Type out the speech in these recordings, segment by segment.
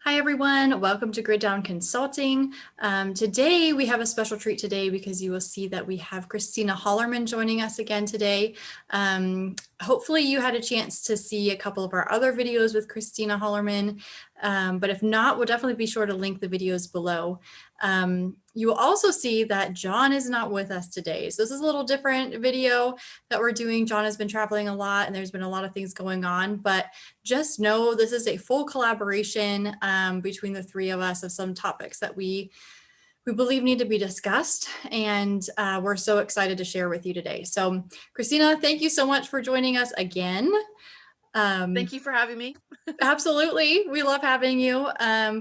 Hi everyone, welcome to Grid Down Consulting. Today we have a special treat today because you will see that we have Christina Hollerman joining us again today. Hopefully you had a chance to see a couple of our other videos with Christina Hollerman, but if not, we'll definitely be sure to link the videos below. You will also see that John is not with us today. So this is a little different video that we're doing. John has been traveling a lot and there's been a lot of things going on, but just know this is a full collaboration between the three of us of some topics that we believe need to be discussed, and we're so excited to share with you today. So Christina, thank you so much for joining us again. Thank you for having me. Absolutely. We love having you.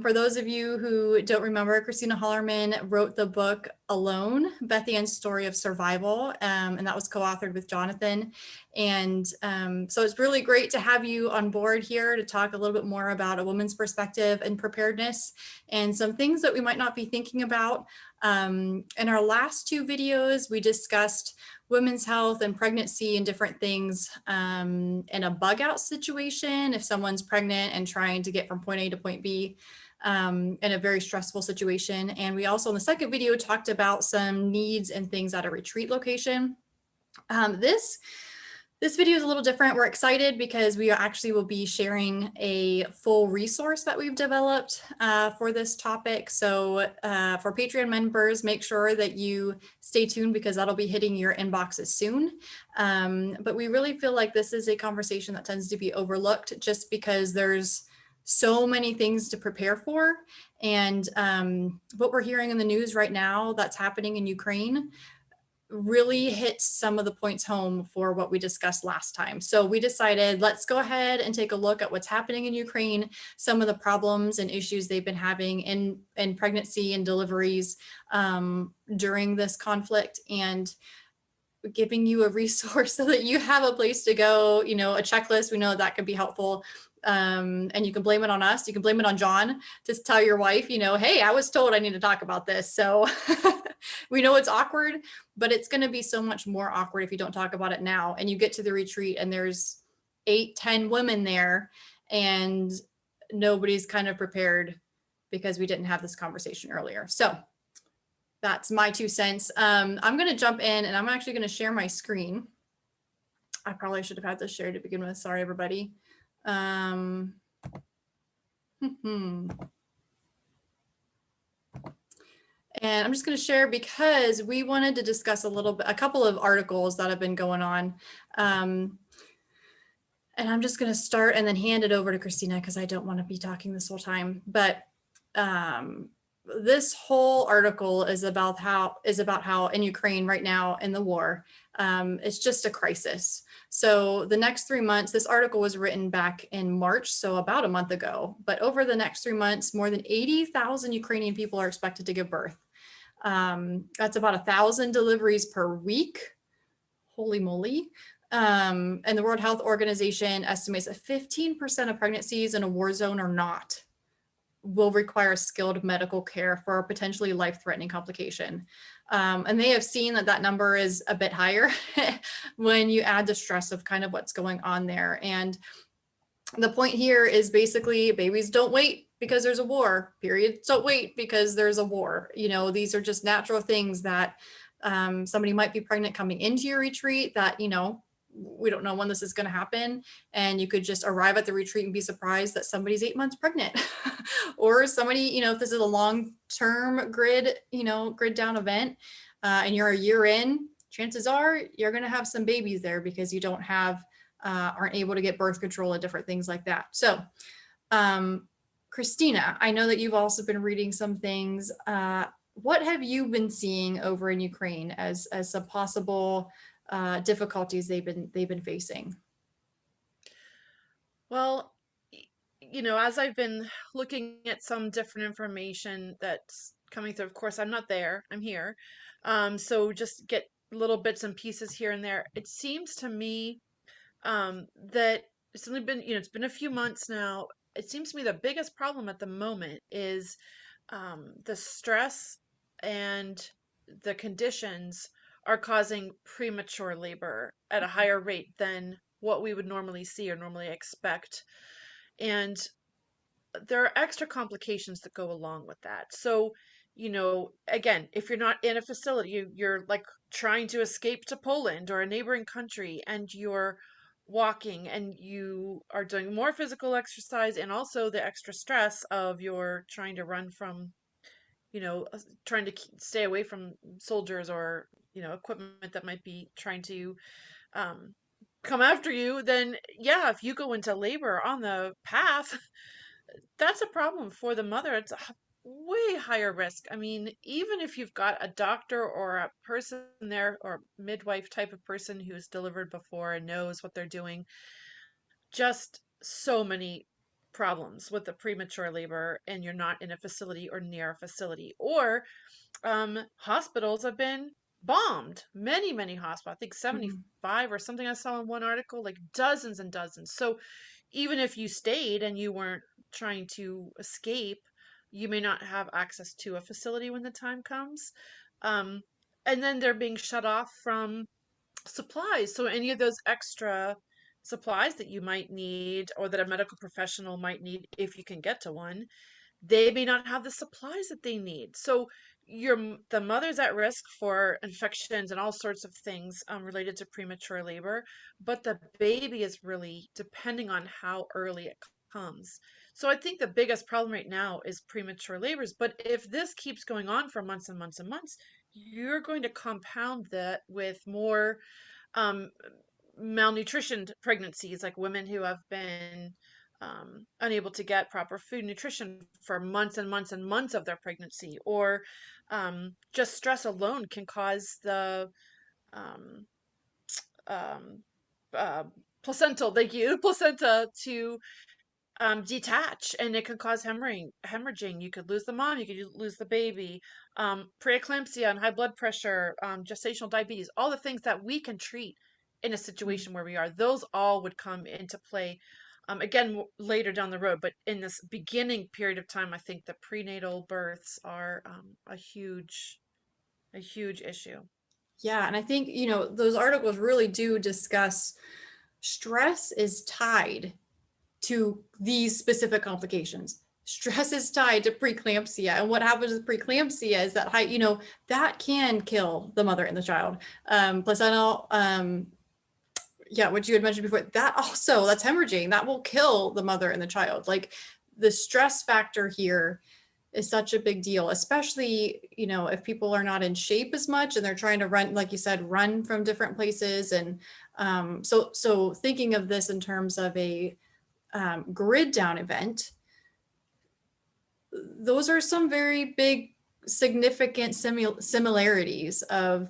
For those of you who don't remember, Christina Hollerman wrote the book Alone, Beth Ann's Story of Survival, and that was co-authored with Jonathan. And so it's really great to have you on board here to talk a little bit more about a woman's perspective and preparedness and some things that we might not be thinking about. In our last two videos, we discussed women's health and pregnancy and different things in a bug out situation if someone's pregnant and trying to get from point A to point B in a very stressful situation. And we also in the second video talked about some needs and things at a retreat location. This video is a little different. We're excited because we actually will be sharing a full resource that we've developed for this topic. So for Patreon members, make sure that you stay tuned because that'll be hitting your inboxes soon. But we really feel like this is a conversation that tends to be overlooked just because there's so many things to prepare for. And what we're hearing in the news right now that's happening in Ukraine really hits some of the points home for what we discussed last time. So we decided, let's go ahead and take a look at what's happening in Ukraine, some of the problems and issues they've been having in pregnancy and deliveries during this conflict, and giving you a resource so that you have a place to go, a checklist. We know that could be helpful. And you can blame it on us. You can blame it on John. Just tell your wife, hey, I was told I need to talk about this. So we know it's awkward, but it's going to be so much more awkward if you don't talk about it now. And you get to the retreat and there's 8-10 women there and nobody's kind of prepared because we didn't have this conversation earlier. So that's my 2 cents. I'm going to jump in and I'm actually going to share my screen. I probably should have had this shared to begin with. Sorry, everybody. And I'm just going to share because we wanted to discuss a couple of articles that have been going on. And I'm just going to start and then hand it over to Christina because I don't want to be talking this whole time. But this whole article is about how in Ukraine right now in the war, it's just a crisis. So the next 3 months, this article was written back in March, so about a month ago, but over the next 3 months, more than 80,000 Ukrainian people are expected to give birth. That's about 1,000 deliveries per week. Holy moly. And the World Health Organization estimates that 15% of pregnancies in a war zone or not will require skilled medical care for a potentially life-threatening complication. And they have seen that number is a bit higher when you add the stress of kind of what's going on there. And the point here is basically babies don't wait because there's a war. Periods don't wait because there's a war. These are just natural things that somebody might be pregnant coming into your retreat that, we don't know when this is going to happen. And you could just arrive at the retreat and be surprised that somebody's 8 months pregnant or somebody, if this is a long-term grid down event and you're a year in, chances are you're going to have some babies there because you don't have, aren't able to get birth control and different things like that. So, Christina, I know that you've also been reading some things. What have you been seeing over in Ukraine as some possible difficulties they've been facing? Well, as I've been looking at some different information that's coming through, of course, I'm not there, I'm here. So just get little bits and pieces here and there. It seems to me that it's only been, it's been a few months now. It seems to me the biggest problem at the moment is the stress and the conditions are causing premature labor at a higher rate than what we would normally see or normally expect. And there are extra complications that go along with that. So, again, if you're not in a facility, you're like trying to escape to Poland or a neighboring country, and you're walking and you are doing more physical exercise and also the extra stress of you're trying to run from, trying to stay away from soldiers or, equipment that might be trying to um, come after you, then yeah, if you go into labor on the path, that's a problem for the mother. It's a way higher risk. I mean, even if you've got a doctor or a person there or midwife type of person who's delivered before and knows what they're doing, just so many problems with the premature labor, and you're not in a facility or near a facility. Or hospitals have been bombed. Many, many hospitals. I think Mhm. 75 or something I saw in one article, like dozens and dozens. So even if you stayed and you weren't trying to escape, you may not have access to a facility when the time comes. Um, and then they're being shut off from supplies. So any of those extra supplies that you might need or that a medical professional might need if you can get to one, they may not have the supplies that they need. So the mother's at risk for infections and all sorts of things related to premature labor, but the baby is really depending on how early it comes. So I think the biggest problem right now is premature labors. But if this keeps going on for months and months and months, you're going to compound that with more um, malnutritioned pregnancies, like women who have been unable to get proper food nutrition for months and months and months of their pregnancy, or just stress alone can cause the um, um, uh, placental, thank you, placenta to detach, and it could cause hemorrhaging. You could lose the mom, you could lose the baby. Preeclampsia and high blood pressure, gestational diabetes, all the things that we can treat in a situation where we are, those all would come into play again later down the road. But in this beginning period of time, I think the prenatal births are a huge issue. Yeah, and I think, those articles really do discuss stress is tied to these specific complications. Stress is tied to preeclampsia. And what happens with preeclampsia is that that can kill the mother and the child. Placental, yeah, what you had mentioned before, that's hemorrhaging. That will kill the mother and the child. Like the stress factor here is such a big deal, especially, if people are not in shape as much and they're trying to run, like you said, run from different places. And so thinking of this in terms of a grid down event, those are some very big, significant similarities of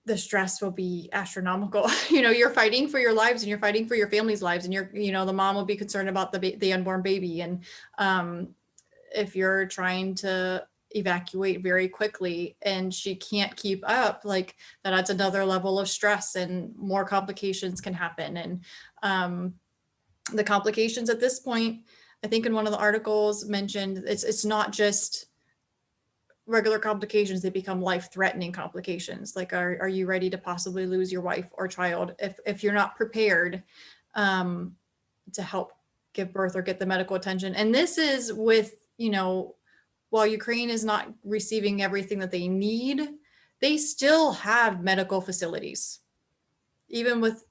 the stress will be astronomical. You're fighting for your lives and you're fighting for your family's lives, and the mom will be concerned about the unborn baby. And if you're trying to evacuate very quickly and she can't keep up, like that adds another level of stress and more complications can happen. And the complications at this point, I think in one of the articles mentioned, it's not just regular complications, they become life-threatening complications. Like, are you ready to possibly lose your wife or child if you're not prepared to help give birth or get the medical attention? And this is with, while Ukraine is not receiving everything that they need, they still have medical facilities. Even with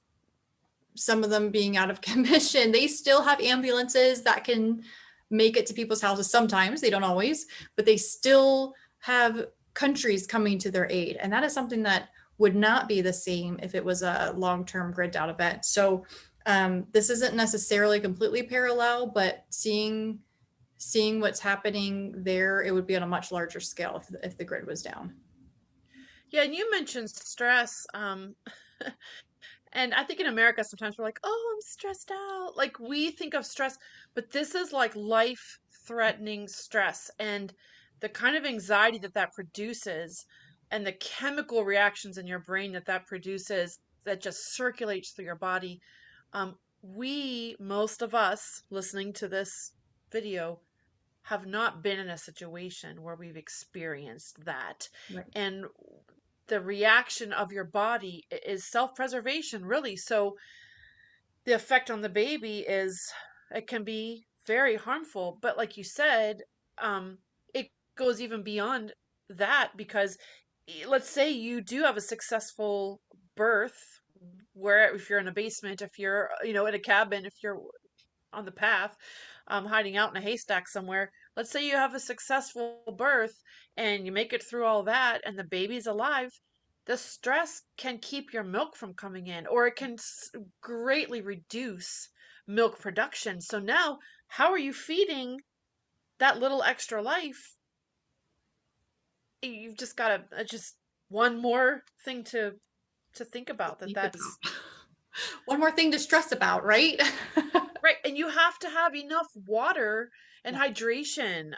some of them being out of commission, they still have ambulances that can make it to people's houses. Sometimes, they don't always, but they still have countries coming to their aid. And that is something that would not be the same if it was a long-term grid down event. So this isn't necessarily completely parallel, but seeing what's happening there, it would be on a much larger scale if the grid was down. Yeah, and you mentioned stress. And I think in America, sometimes we're like, oh, I'm stressed out. Like we think of stress, but this is like life-threatening stress. And the kind of anxiety that that produces and the chemical reactions in your brain that that produces that just circulates through your body. Most of us listening to this video, have not been in a situation where we've experienced that. Right. And the reaction of your body is self-preservation, really. So the effect on the baby is it can be very harmful. But like you said, it goes even beyond that because let's say you do have a successful birth, where if you're in a basement, if you're, in a cabin, if you're on the path, hiding out in a haystack somewhere. Let's say you have a successful birth and you make it through all that and the baby's alive. The stress can keep your milk from coming in, or it can greatly reduce milk production. So now, how are you feeding that little extra life? You've just got to just one more thing to think about that Think about. that's One more thing to stress about, right? right, and you have to have enough water and Yeah, hydration,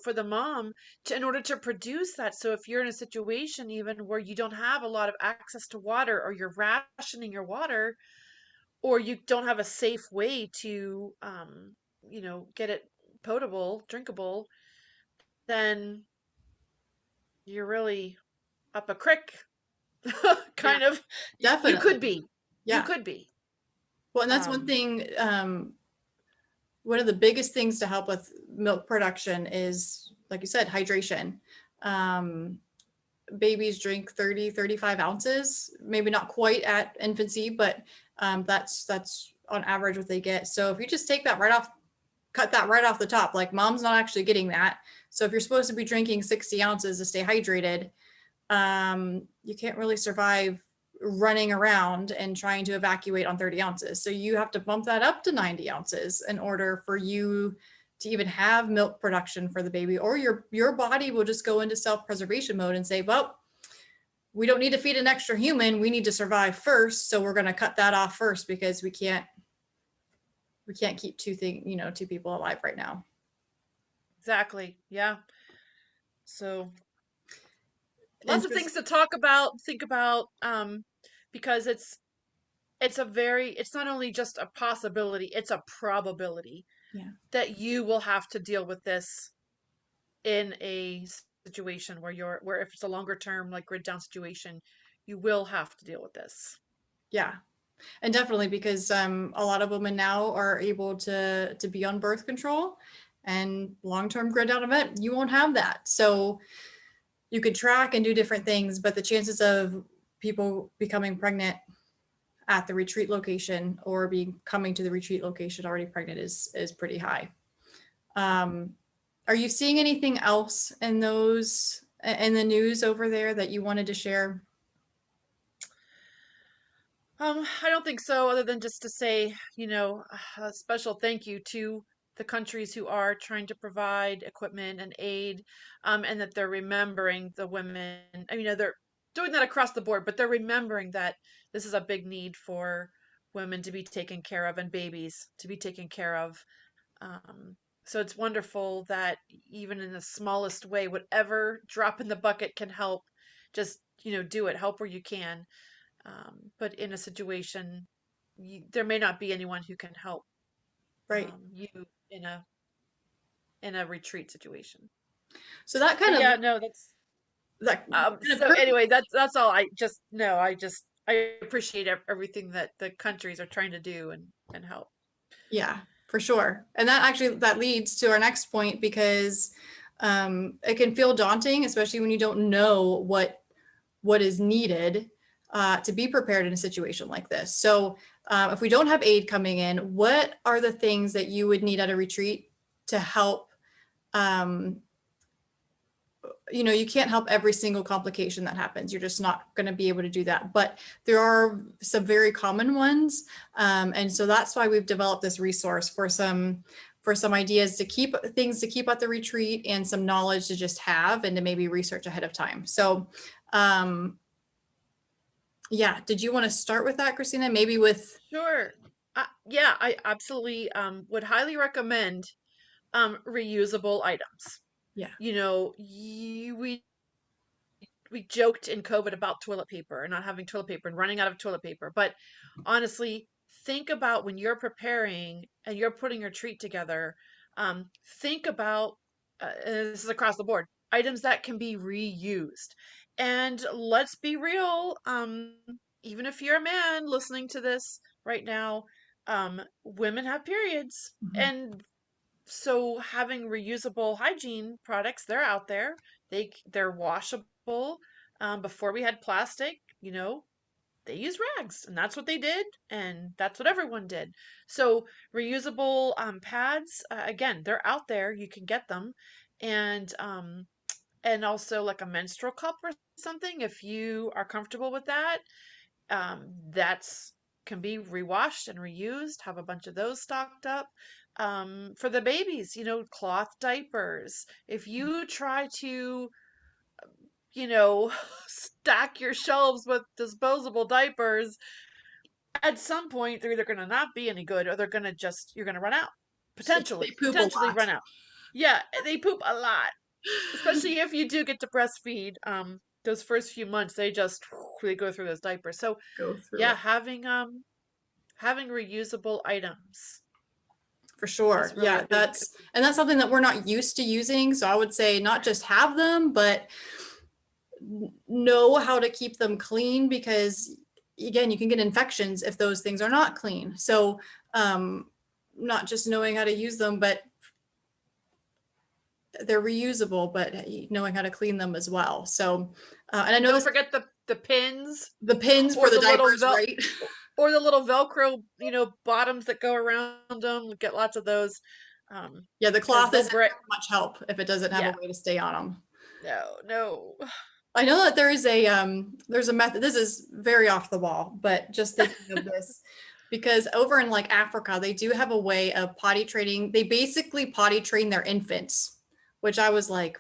for the mom in order to produce that. So if you're in a situation even where you don't have a lot of access to water, or you're rationing your water, or you don't have a safe way to, get it potable, drinkable, then you're really up a creek, yeah, kind of. You could definitely. be, you Yeah. could be. Well, and that's one Um, thing, one of the biggest things to help with milk production is, like you said, hydration. Um, Babies drink 30, 35 ounces, maybe not quite at infancy, but that's on average what they get. So if you just take that right off, cut that right off the top, like mom's not actually getting that. So if you're supposed to be drinking 60 ounces to stay hydrated, you can't really survive running around and trying to evacuate on 30 ounces. So you have to bump that up to 90 ounces in order for you to even have milk production for the baby, or your body will just go into self-preservation mode and say, well, we don't need to feed an extra human. We need to survive first. So we're going to cut that off first because we can't keep two people alive right now. exactly. Yeah. So lots of things Interest. to talk about, think about, because it's not only just a possibility, it's a probability Yeah. that you will have to deal with this in a situation where if it's a longer term, like grid down situation, you will have to deal with this. Yeah. And definitely because a lot of women now are able to be on birth control, and long-term grid down event, you won't have that. So you could track and do different things, but the chances of people becoming pregnant at the retreat location or being coming to the retreat location already pregnant is pretty high. Um, are you seeing anything else in the news over there that you wanted to share? I don't think so, other than just to say, a special thank you to the countries who are trying to provide equipment and aid, and that they're remembering the women. I mean, they're doing that across the board, but they're remembering that this is a big need for women to be taken care of and babies to be taken care of. Um, so it's wonderful that even in the smallest way, whatever drop in the bucket can help, just, do it, help where you can. But in a situation, there may not be anyone who can help Right. you in a retreat situation. So that But kind of yeah, no, that's that kind of so anyway, that's all. I appreciate everything that the countries are trying to do and help. Yeah, for sure. And that leads to our next point because it can feel daunting, especially when you don't know what is needed to be prepared in a situation like this. So if we don't have aid coming in, what are the things that you would need at a retreat to help? Um, you can't help every single complication that happens. You're just not going to be able to do that. But there are some very common ones. And so that's why we've developed this resource for some ideas to keep at the retreat, and some knowledge to just have and to maybe research ahead of time. So yeah, did you want to start with that, Christina? Maybe with Sure. Yeah, I absolutely would highly recommend reusable items. yeah, We joked in COVID about toilet paper and not having toilet paper and running out of toilet paper. But honestly, think about when you're preparing and you're putting your treat together. Think about, and this is across the board, items that can be reused. And let's be real, even if you're a man listening to this right now, women have periods, Mhm. and so having reusable hygiene products, they're out there. They're washable. Before we had plastic, they use rags, and that's what they did, and that's what everyone did. So reusable pads, again, they're out there. You can get them, and also like a menstrual cup or something, if you are comfortable with that. That's can be rewashed and reused. Have a bunch of those stocked up. For the babies, cloth diapers. If you try to, stack your shelves with disposable diapers, at some point they're either going to not be any good, or you're going to run out. They Potentially, poop a potentially lot. run out. Yeah, they poop a lot, especially if you do get to breastfeed. Those first few months, they go through those diapers. So Go through yeah, it. having reusable items For sure. is really a Yeah, big. that's something that we're not used to using. So I would say not just have them, but know how to keep them clean, because again, you can get infections if those things are not clean. So not just knowing how to use them, but they're reusable, but knowing how to clean them as well. So and I And know don't this, forget the pins, the pins for or the the little diapers, vel right? or the little Velcro, bottoms that go around them. Get lots of those. Yeah, the Because cloth they'll isn't break. much help if it doesn't have a Yeah. way to stay on them. No, no. I know that there's a method. This is very off the wall, but just thinking of this, because over in like Africa, they do have a way of potty training. They basically potty train their infants, which I was like,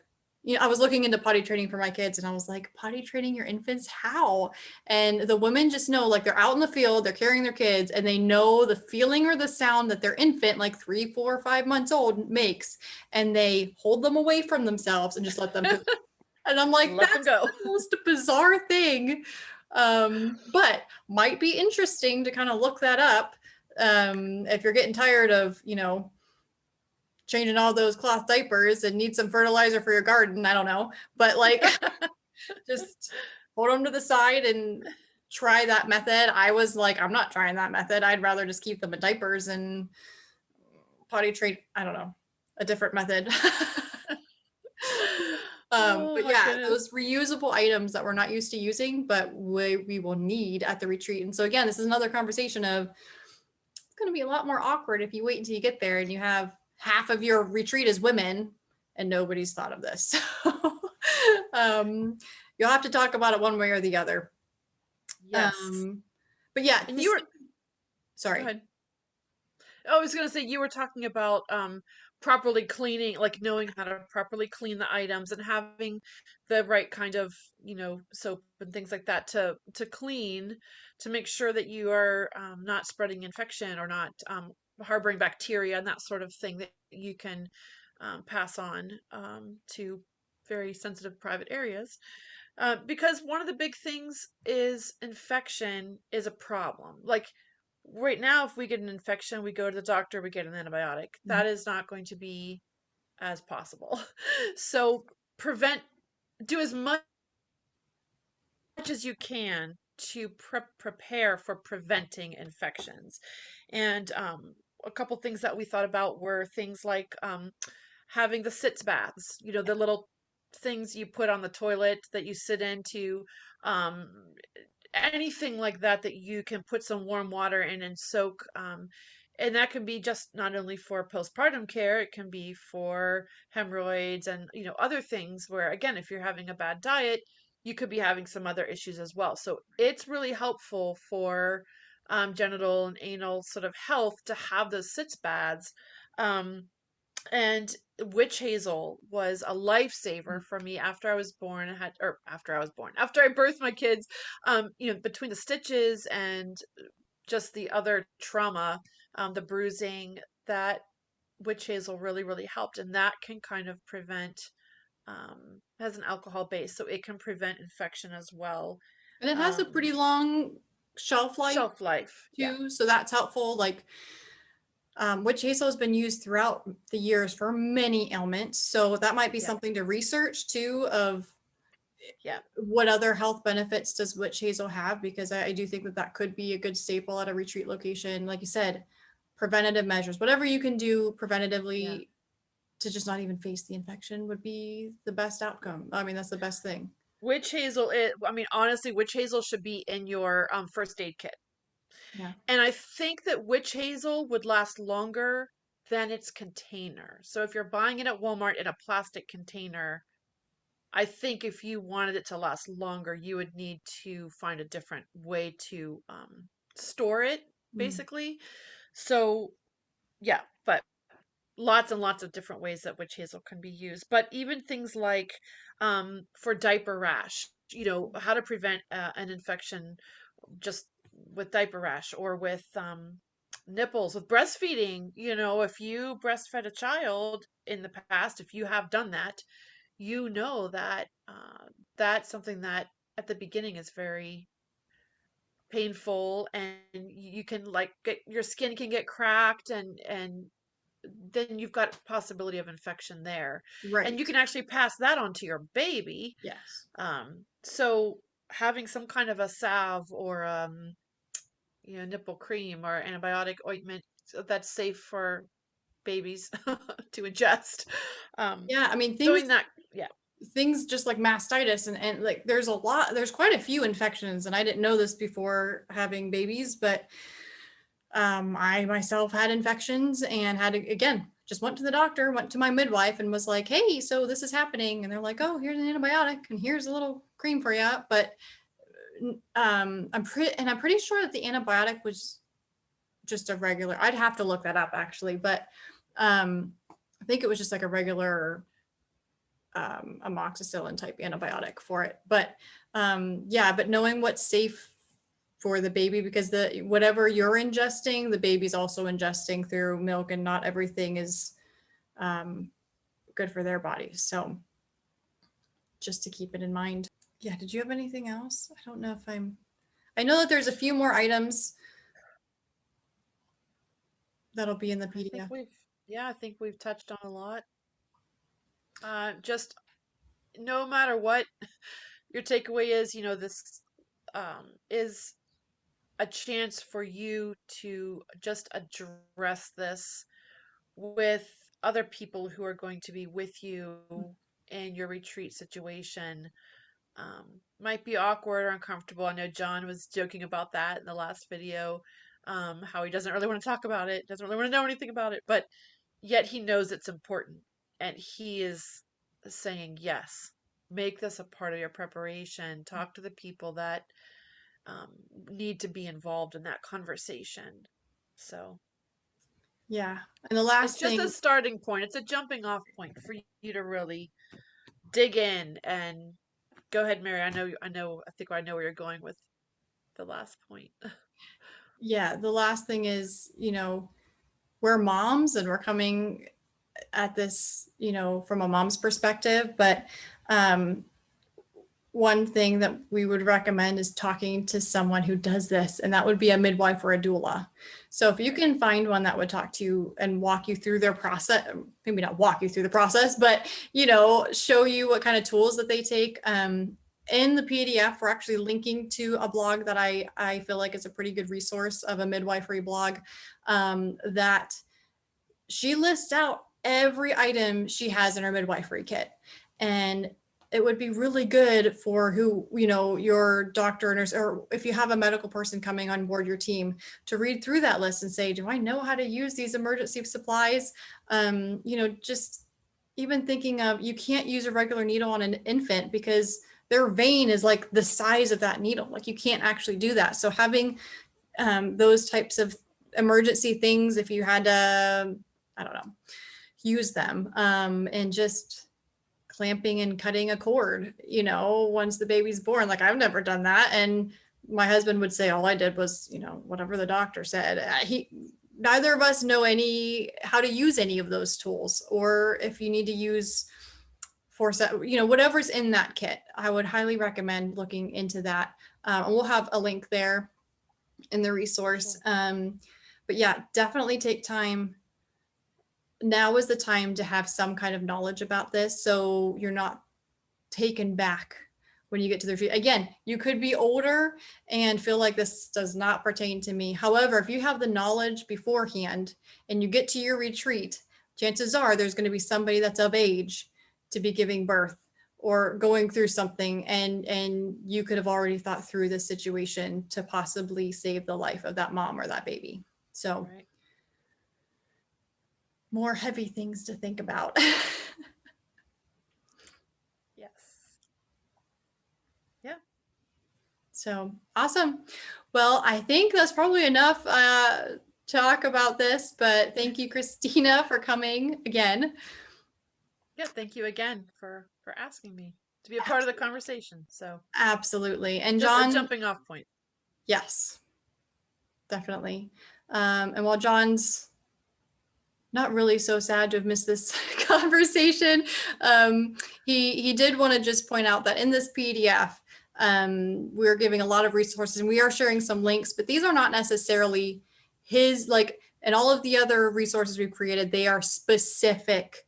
I was looking into potty training for my kids, and I was like, potty training your infants? How? And the women just know, like they're out in the field, they're carrying their kids, and they know the feeling or the sound that their infant, like 3, 4, 5 months old, makes, and they hold them away from themselves and just let them poop. And I'm like, Let them that's go. the most bizarre thing. But might be interesting to kind of look that up. If you're getting tired of, changing all those cloth diapers and need some fertilizer for your garden, I don't know. But like, just hold them to the side and try that method. I was like, I'm not trying that method. I'd rather just keep them in diapers and potty train, I don't know, a different method. Oh But my yeah, goodness. those reusable items that we're not used to using, but we will need at the retreat. And so again, this is another conversation of, it's going to be a lot more awkward if you wait until you get there and you have half of your retreat as women and nobody's thought of this. um, you'll have to talk about it one way or the other. Yes. But yeah, And you were, go sorry. ahead. Oh, I was gonna say, you were talking about properly cleaning, like knowing how to properly clean the items and having the right kind of, soap and things like that to clean, to make sure that you are not spreading infection, or not harboring bacteria and that sort of thing that you can pass on to very sensitive private areas. Because one of the big things is infection is a problem. Like right now, if we get an infection, we go to the doctor, we get an antibiotic. That is not going to be as possible. So prevent, do as much as you can to prepare for preventing infections. And a couple things that we thought about were things like having the sitz baths, the little things you put on the toilet that you sit into, um, anything like that that you can put some warm water in and soak. And that can be just not only for postpartum care, it can be for hemorrhoids and other things where, again, if you're having a bad diet, you could be having some other issues as well. So it's really helpful for genital and anal sort of health to have those sitz baths. Um, and witch hazel was a lifesaver for me after I was born. After I birthed my kids, between the stitches and just the other trauma, the bruising, that witch hazel really, really helped. And that can kind of prevent, has an alcohol base, so it can prevent infection as well. And it has a Um, pretty long shelf life Shelf life. Yeah. too. So that's helpful. Like, witch hazel has been used throughout the years for many ailments. So that might be Yeah. something to research too, of Yeah. what other health benefits does witch hazel have? Because I do think that that could be a good staple at a retreat location. Like you said, preventative measures, whatever you can do preventatively Yeah. to just not even face the infection would be the best outcome. I mean, that's the best thing. Witch hazel, I mean, honestly, witch hazel should be in your first aid kit. Yeah. And I think that witch hazel would last longer than its container. So if you're buying it at Walmart in a plastic container, I think if you wanted it to last longer, you would need to find a different way to store it, Mm. basically. So, yeah, but lots and lots of different ways that witch hazel can be used. But even things like for diaper rash, how to prevent an infection just with diaper rash, or with nipples, with breastfeeding. If you breastfed a child in the past, if you have done that, that that's something that at the beginning is very painful, and you can like get your skin can get cracked, and then you've got possibility of infection there, and you Right. can actually pass that on to your baby. Yes. So having some kind of a salve, or nipple cream or antibiotic ointment that's safe for babies to ingest. Yeah. I mean, Doing that, yeah. things just like mastitis and like there's quite a few infections, and I didn't know this before having babies, but I myself had infections and had to, again, just went to the doctor, went to my midwife and was like, hey, so this is happening. And they're like, oh, here's an antibiotic and here's a little cream for you. But I'm pretty sure that the antibiotic was just a regular, I'd have to look that up actually, but I think it was just like a regular amoxicillin type antibiotic for it. But yeah, but knowing what's safe for the baby, because whatever you're ingesting, the baby's also ingesting through milk, and not everything is good for their bodies. So just to keep it in mind. Yeah. Did you have anything else? I don't know if I know that there's a few more items that'll be in the I think PDF. we've touched on a lot. Just no matter what your takeaway is, this is a chance for you to just address this with other people who are going to be with you in your retreat situation. Might be awkward or uncomfortable. I know John was joking about that in the last video, how he doesn't really want to talk about it, doesn't really want to know anything about it, but yet he knows it's important, and he is saying, yes, make this a part of your preparation. Talk to the people that um, need to be involved in that conversation. So Yeah. And the it's last just a thing, starting point. It's a jumping off point for you to really dig in. And go ahead, Mary. I think I know where you're going with the last point. yeah, the last thing is, we're moms and we're coming at this, from a mom's perspective, but one thing that we would recommend is talking to someone who does this, and that would be a midwife or a doula. So if you can find one that would talk to you and walk you through their process, maybe not walk you through the process, but show you what kind of tools that they take. In the PDF, we're actually linking to a blog that I feel like is a pretty good resource of a midwifery blog, that she lists out every item she has in her midwifery kit. And it would be really good for your doctor or nurse, or if you have a medical person coming on board your team, to read through that list and say, do I know how to use these emergency supplies? Just even thinking of, you can't use a regular needle on an infant because their vein is like the size of that needle. Like you can't actually do that. So having those types of emergency things, if you had to, I don't know, use them, and just clamping and cutting a cord, once the baby's born. Like I've never done that. And my husband would say, all I did was, whatever the doctor said. Neither of us know how to use any of those tools, or if you need to use forceps, whatever's in that kit. I would highly recommend looking into that. And we'll have a link there in the resource. But yeah, definitely take time. Now is the time to have some kind of knowledge about this, so you're not taken back when you get to the retreat. Again, you could be older and feel like this does not pertain to me. However, if you have the knowledge beforehand and you get to your retreat, chances are there's going to be somebody that's of age to be giving birth or going through something, and you could have already thought through this situation to possibly save the life of that mom or that baby. So Right. more heavy things to think about. Yes. Yeah. So awesome. Well, I think that's probably enough talk about this, but thank you, Christina, for coming again. Yeah. Thank you again for asking me to be a part of the conversation. So Absolutely. And just a John, jumping off point. yes, definitely. And while John's not really so sad to have missed this conversation, he did want to just point out that in this PDF, we're giving a lot of resources and we are sharing some links, but these are not necessarily his, like, and all of the other resources we've created, they are specific.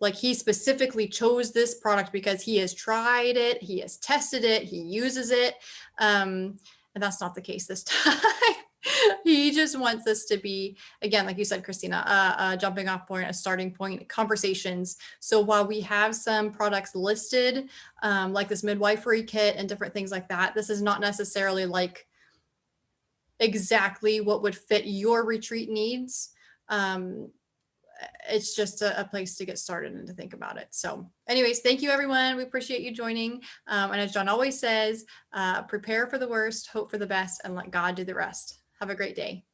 Like he specifically chose this product because he has tried it, he has tested it, he uses it. And that's not the case this time. He just wants this to be, again, like you said, Christina, a jumping off point, a starting point, conversations. So while we have some products listed, like this midwifery kit and different things like that, this is not necessarily like exactly what would fit your retreat needs. It's just a place to get started and to think about it. So anyways, thank you, everyone. We appreciate you joining. And as John always says, prepare for the worst, hope for the best, and let God do the rest. Have a great day.